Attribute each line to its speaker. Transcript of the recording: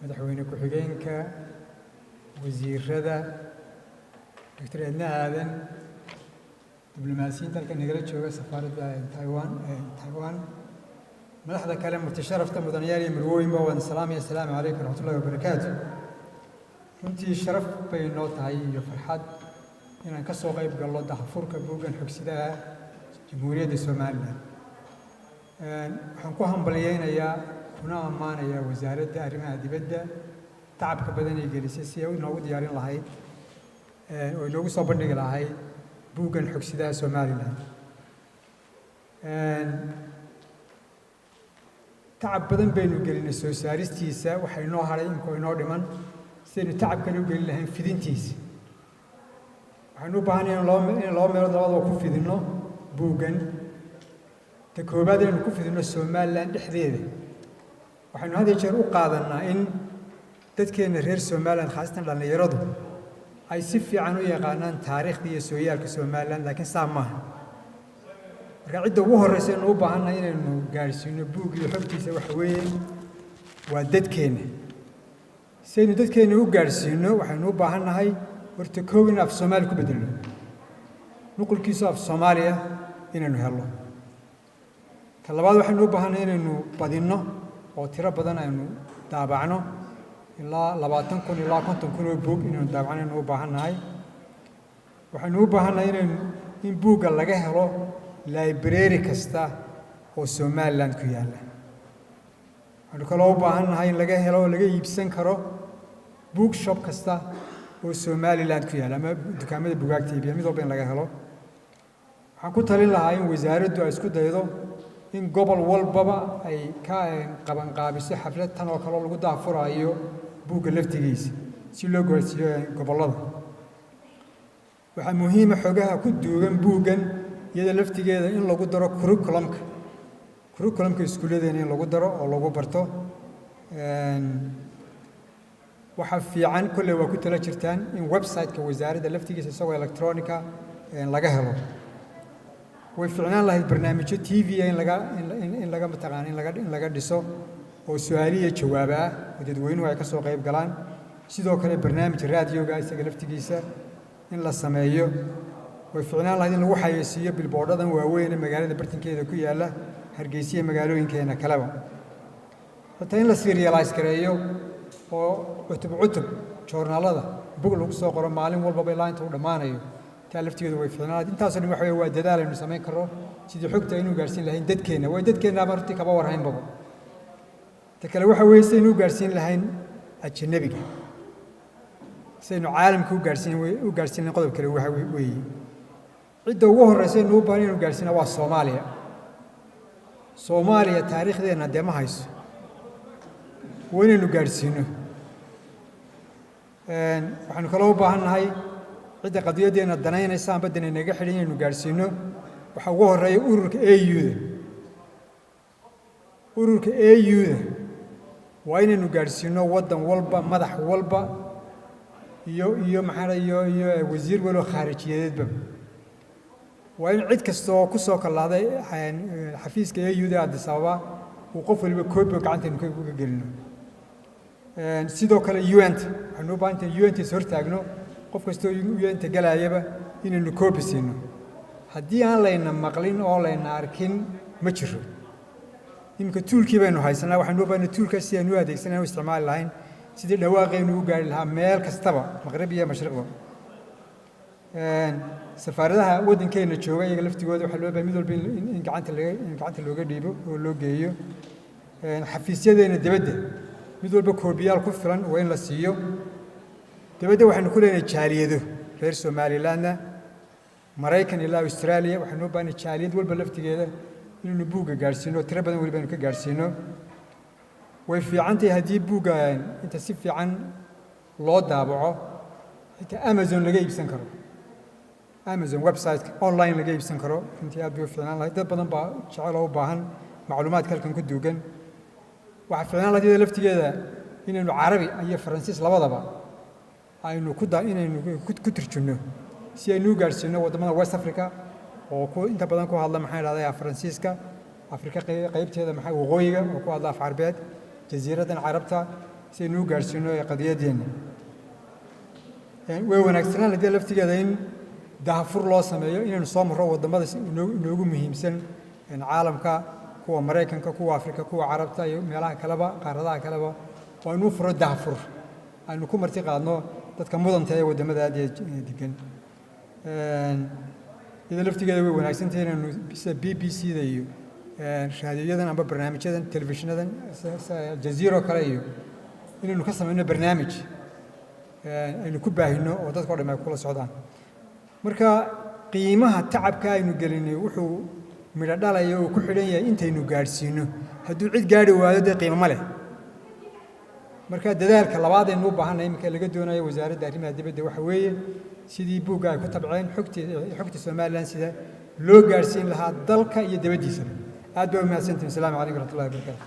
Speaker 1: madaxweyne ku-xigeenka wasiirada Dr. Edna Aadan diblomaasiyiinta halkan nagala jooga safaaradda Taiwan madaxda kale mutasharafta mudanayaal iyo marwooyinba waan salaamaya assalaamu calaykum waraxmatullaahi wabarakaatu runtii sharaf bay noo tahay iyo farxad inaan ka soo qayb galno daahfurka buuggan xogsidaha jamhuuriyadda Soomaaliland waxaan ku hambaliyeynayaa kuna ammaanayaa wasaaradda arrimaha dibadda tacabka badan ee gelisay si ay inoogu diyaarin lahayd oo inoogu soo bandhigi lahayd buuggan xogsidaha Soomaaliland tacab badan baynu gelinay soo saaristiisa waxay noo haray inkoo inoo dhiman sidaynu tacabkan u gelin lahayn fidintiisa waxaynu u baahanahay in laba meelood labadaba ku fidinno buuggan ta koobaad inaynu ku fidinno Somaliland dhexdeeda waxaynu had iyo jeer u qaadanaa in dadkeena reer Somaliland khaasatan dhallinyaradu ay si fiican u yaqaanaan taariikhda iyo sooyaalka Somaliland laakiin saa maaha marka cidda ugu horreysa inuu u baahannahay inaynu gaarsiino buug iyo xogtiisa waxa weeye waa dadkeena si aynu dadkeena u gaarsiino waxaynu u baahannahay horta koow in af Soomaali ku bedelno nuqulkiisu af Soomaaliya inaynu helno ta labaad waxaynu u baahannahay inaynu badinno oo tiro badan aynu daabacno ilaa 20,000 ilaa 50,000 oo buug inaynu daabacnaynu u baahannahay waxaynu u baahannahay in buugga laga helo library kasta oo Somaliland ku yaalla waxaynu kaloo u baahannahay in laga helo oo laga iibsan karo bookshop kasta oo Somaliland ku yaalla ama dukaamada buugaagta iibiya mid walba in laga helo waxaan ku talin lahaa in wasaaraddu ay isku daydo in gobol walbaba ay ka qabanqaabiso xaflad tan oo kale lagu daafurayo buugga laftigiisa si loo gaarsiiyo gobollada waxaa muhiim ah xogaha ku duugan buuggan iyada laftigeeda in lagu daro curriculumka iskuulladeena in lagu daro oo lagu barto waxaa fiican kolley waa ku tala jirtaan in website-ka wasaaradda laftigiisa isagoo electronica laga helo way fiicnaan lahayd barnaamijyo TV in laga mataqaan in laga dhiso oo su'aaliyo jawaab ah oo dadweynuhu ay ka soo qayb galaan sidoo kale barnaamij raadiyoga isaga laftigiisa in la sameeyo way fiicnaan lahayd in lagu xayeysiiyo bilboodhadan waaweyn ee magaalada bartankeeda ku yaalla Hargeysa iyo magaalooyinkeena kaleba hataa in la serialize gareeyo oo cutub joornaalada bug lagu soo qoro maalin walba ilaa inta uu dhamaanayo laftigeedu way fiicnaan intaas oo waxa waa dadaal aynu sameyn karno sidii xogta inuu gaarsiin lahayn dadkeena way dadkeena marti kaba warhayn baba ta kale waxa weeye si inuu gaarsiin lahayn ajnabiga si inuu caalamka u gaarsiin qodob kale waxa weeye cidda ugu horreysa inuu baahan inuu gaarsiina waa Soomaaliya taariikhdeena dema hayso waa inaynu gaarsiino waxaanu kaloo u baahannahay cidda qadiyadeena danaynaysa amba dan inaga xidhan inaynu gaarsiino waxa ugu horreeya ururka AU-da waa inaynu gaarsiino waddan walba madax walba iyo wasiir waloo khaarijiyadeedba waa in cid kasta oo ku soo kallaaday xafiiska AU-da Addis Ababa uu qof waliba koobi gacantaynu kaga gelino sidoo kale UN-ta waxaynu u baahantahay UN-ta is hortaagno qof kastoo UN-ta galayaba inaynu koobi siino haddii aan layna maqlin oo layna arkin ma jiro iminka tuulkii baynu haysanaa waxaynu u baahanay tuulkaas si aynu u adeegsanay u isticmaali lahayn sidii dhawaaqaynu u gaari lahaa meel kastaba maqrib iyo mashriqba safaaradaha waddankeena jooga iyaga laftigooda waxaa loo baahay mid walba in gacanta looga dhiibo oo loo geeyo xafiisyadeena dibadda mid walba koobiyaal ku filan waa in la siiyo dibadda waxaynu ku leenahay jaaliyado reer Somalilandna Maraykan ilaa Australia waxaynu u baahanay jaaliyad walba laftigeeda inaynu buugga gaarsiino tiro badan weliba aynu ka gaarsiino way fiican tahay haddii buugga inta si fiican loo daabaco xitaa Amazon laga iibsan karo Amazon website online laga iibsan karo intii aad bay u fiicnaan lahayd dad badan baa jecel oo u baahan macluumaadka halkan ku duugan waxaa fiicnaan lahayd laftigeeda inaynu Carabi iyo Faransiis labadaba aynu ku turjumno si aynu u gaarsiino wadamada West Africa oo inta badan ku hadla maxay raadaya Faransiiska Afrika qaybteeda maxay waqooyiga oo ku hadla af Carbeed jasiiradan Carabta si aynu u gaadhsiino qadiyadeenna way wanaagsanaan haddii laftigeeda in dahafur loo sameeyo inaynu soo marro waddamada inoogu muhiimsan caalamka kuwa Maraykanka kuwa Afrika kuwa Carabta iyo meelaha kaleba qaaradaha kaleba waa inuu furo dahafur aynu ku marti qaadno dadka mudanta ee waddamada aad degan iyada laftigeeda way wanaagsan tahay inaynu sida BBC-da iyo raadiyadan amba barnaamijyadan telefishinadan Jazeera kale iyo inaynu ka samayno barnaamij aynu ku baahino oo dadka oo dhan ay kula socdaan marka qiimaha tacabka aynu gelinay wuxuu midho dhalaya oo ku xidhan yahay intaynu gaadhsiino hadduu cid gaadhi waayo dee qiimo ma leh marka dadaalka labaad aynu u baahannahay iminka laga doonayo wasaaradda arrimaha dibadda waxa weeye sidii buugga ay ku tabceen xogta Somaliland sida loo gaadhsiin lahaa dalka iyo dibaddiisa aad bay u mahadsantihiin asalaamu calaykum waraxmatullahi wabarakaatu